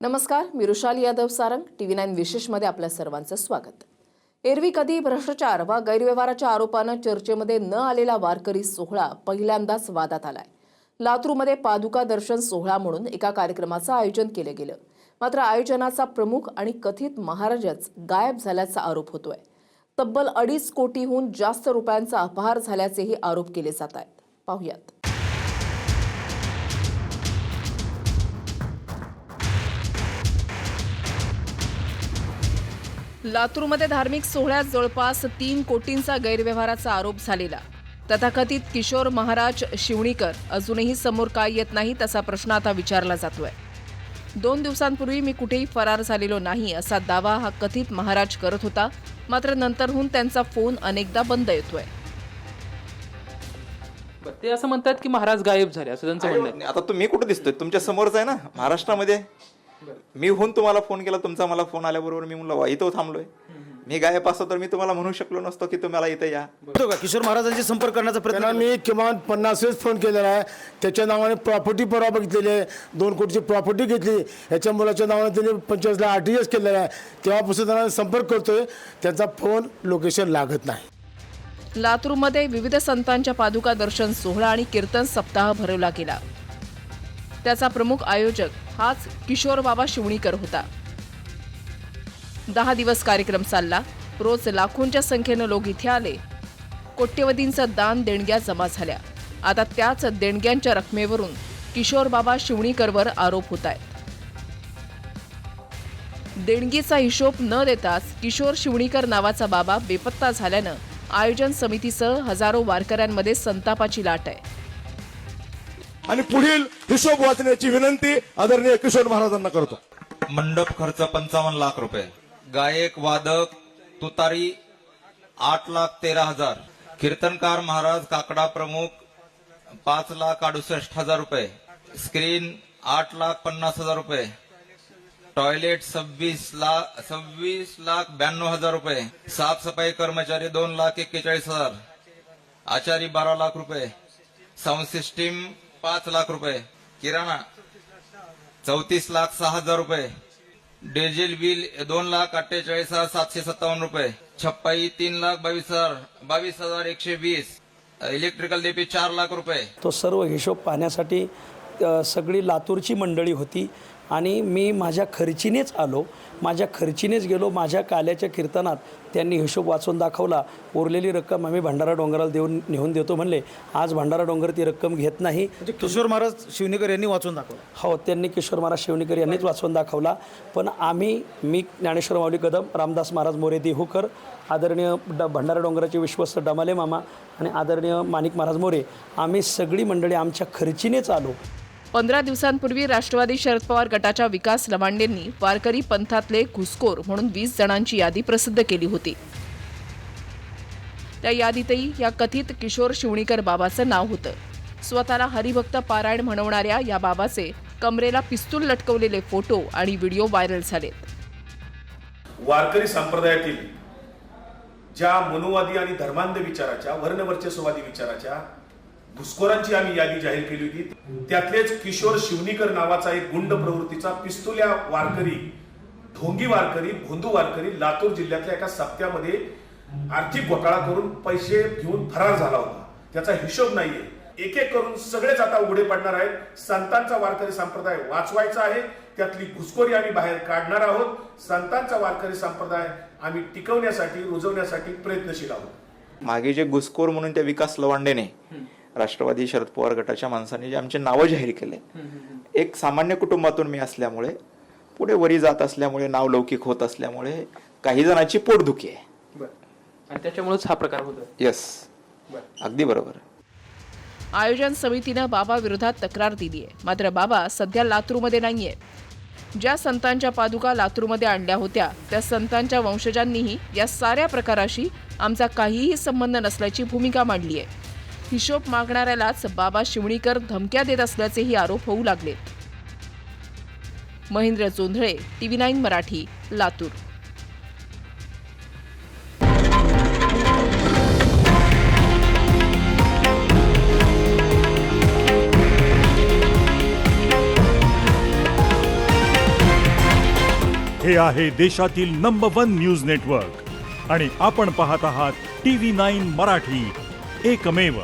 नमस्कार, मी रुशाली यादव सारंग TV9 विशेषमध्ये आपल्या सर्वांचं स्वागत। एरवी कधी भ्रष्टाचार व गैरव्यवहाराच्या आरोपानं चर्चेमध्ये न आलेला वारकरी सोहळा पहिल्यांदाच वादात आलाय। लातूरमध्ये पादुका दर्शन सोहळा म्हणून एका कार्यक्रमाचं आयोजन केलं गेलं, मात्र आयोजनाचा प्रमुख आणि कथित महाराजच गायब झाल्याचा आरोप होतोय। तब्बल 2.5 कोटीहून जास्त रुपयांचा अपहार झाल्याचेही आरोप केले जात आहेत। पाहूयात। लातूरमध्ये धार्मिक सोहळ्यात जवळपास 3 कोटींचा गैरव्यवहाराचा आरोप झालेला तथाकथित किशोर महाराज शिवणीकर अजूनही समोर काय येत नाही तसा प्रश्न आता विचारला जातोय। 2 दिवसांपूर्वी मी कुठेही फरार झालेलो नाही असा दावा हा कथित महाराज करत होता, मात्र नंतरहून त्यांचा फोन अनेकदा बंद येतोय। ते असं म्हणतात की महाराज गायब झाले असं त्यांचं म्हणणं आहे। आता तुम्ही कुठे दिसतोय? तुमच्या समोरच आहे ना, महाराष्ट्रामध्ये। मी होऊन तुम्हाला फोन केला, तुमचा मला फोन आल्याबरोबर मी म्हणलं इथं थांबलोय। मी गायब असतो तर मी तुम्हाला म्हणू शकलो नसतो की तुम्हाला इथे या। किशोर महाराजांशी संपर्क करण्याचा प्रयत्न मी किमान 50 फोन केलेला आहे। त्याच्या नावाने प्रॉपर्टी परवा बघितलेली आहे, 2 कोटीची प्रॉपर्टी घेतली, याच्या मुलाच्या नावाने त्यांनी 25 लाख RTGS केलेला आहे। तेव्हापासून त्यांना संपर्क करतोय, त्यांचा फोन लोकेशन लागत नाही। लातूरमध्ये विविध संतांच्या पादुका दर्शन सोहळा आणि कीर्तन सप्ताह भरवला गेला। त्याचा प्रमुख आयोजक हाच किशोर बाबा शिवणीकर होता। 10 दिवस कार्यक्रम चालला। रोज लाखोंच्या संख्येनं लोक इथे आले। कोट्यवधींचं दान देणग्या जमा झाल्या। आता त्याच देणग्यांच्या रकमेवरून किशोर बाबा शिवणीकरवर आरोप होत आहेत। देणगीचा हिशोब न देताच किशोर शिवणीकर नावाचा बाबा बेपत्ता झाल्यानं आयोजन समितीसह हजारो वारकऱ्यांमध्ये संतापाची लाट आहे। आणि पुढील हिशोब वाचण्याची विनंती आदरणीय किशोर महाराजांना करतो। मंडप खर्च 55 लाख रुपये, गायक वादक तुतारी 8,13,000, कीर्तनकार महाराज काकडा प्रमुख 5,68,000 रुपये, स्क्रीन 8,50,000 रुपये, टॉयलेट 26,92,000 रुपये, साफसफाई कर्मचारी 2,41,000, आचारी 12 लाख रुपये, साऊंड सिस्टीम 5 लाख रुपये, किराणा 34,06,000 रुपये, डिझेल बिल 2,48,757 रुपये, छप्पाई 3,22,120, इलेक्ट्रिकल देपी 4 लाख रुपये। तो सर्व हिशोब पाहण्यासाठी सगळी लातूरची मंडळी होती आणि मी माझ्या खर्चीनेच आलो, माझ्या खर्चीनेच गेलो। माझ्या काल्याच्या कीर्तनात त्यांनी हिशोब वाचून दाखवला। उरलेली रक्कम आम्ही भंडारा डोंगराला नेऊन देतो म्हणले। आज भंडारा डोंगर ती रक्कम घेत नाही। किशोर महाराज शिवणीकर यांनी वाचून दाखवलं। हो, त्यांनी किशोर महाराज शिवणीकर यांनीच वाचून दाखवला। पण मी ज्ञानेश्वर माऊली कदम, रामदास महाराज मोरे देहूकर, आदरणीय भंडारा डोंगराचे विश्वस्त डमाले मामा आणि आदरणीय माणिक महाराज मोरे, आम्ही सगळी मंडळी आमच्या खर्चीनेच आलो। 15 दिवसांपूर्वी राष्ट्रवादी शरद पवार गटाच्या विकास लवांडेंनी वारकरी पंथातले घुसखोर म्हणून 20 जणांची यादी प्रसिद्ध केली होती। त्या यादीतही या कथित किशोर शिवणीकर बाबाचं नाव होतं। स्वतःला हरिभक्त पारायण म्हणवणाऱ्या या बाबाचे कमरेला पिस्तूल लटकवलेले फोटो आणि व्हिडिओ व्हायरल झालेत। वारकरी संप्रदायातील ज्या मनुवादी आणि धर्मांध विचाराच्या, वर्णवर्चस्ववादी विचाराच्या घुसखोरांची आम्ही यादी जाहीर केली होती। त्यातलेच किशोर शिवणीकर नावाचा एक गुंड प्रवृत्तीचा पिस्तुल्या वारकरी, ढोंगी वारकरी, भोंदू वारकरी लातूर जिल्ह्यातल्या एका सप्त्यामध्ये आर्थिक घोटाळा करून पैसे घेऊन फरार झाला होता। त्याचा हिशोब नाहीये। एक एक करून सगळेच आता उघडे पडणार आहेत। संतांचा वारकरी संप्रदाय वाचवायचा आहे, त्यातली घुसखोरी आम्ही बाहेर काढणार आहोत। संतांचा वारकरी संप्रदाय आम्ही टिकवण्यासाठी, रुजवण्यासाठी प्रयत्नशील आहोत। मागे जे घुसखोर म्हणून त्या विकास लवांडेने, राष्ट्रवादी शरद पवार गटाच्या माणसाने जे आमचे नावं जाहीर केले, एक सामान्य कुटुंबातून मी असल्यामुळे, पुढे वरी जात असल्यामुळे, नाव लौकिक होत असल्यामुळे काही जणांची पोटदुखी आहे आणि त्याच्यामुळेच हा प्रकार होतो। यस, अगदी बरोबर। आयोजन समितीनं बाबा विरोधात तक्रार दिली आहे, मात्र बाबा सध्या लातूरमध्ये नाहीये। ज्या संतांच्या पादुका लातूरमध्ये आणल्या होत्या त्या संतांच्या वंशजांनीही या साऱ्या प्रकाराशी आमचा काहीही संबंध नसल्याची भूमिका मांडली आहे। हिशोब मागणाऱ्यालाच बाबा शिवणीकर धमक्या देत असल्याचेही आरोप होऊ लागलेत। महेंद्र जोंधळे, TV9 मराठी, लातूर। हे आहे देशातील नंबर 1 न्यूज नेटवर्क आणि आपण पाहत आहात TV9 मराठी, एकमेव.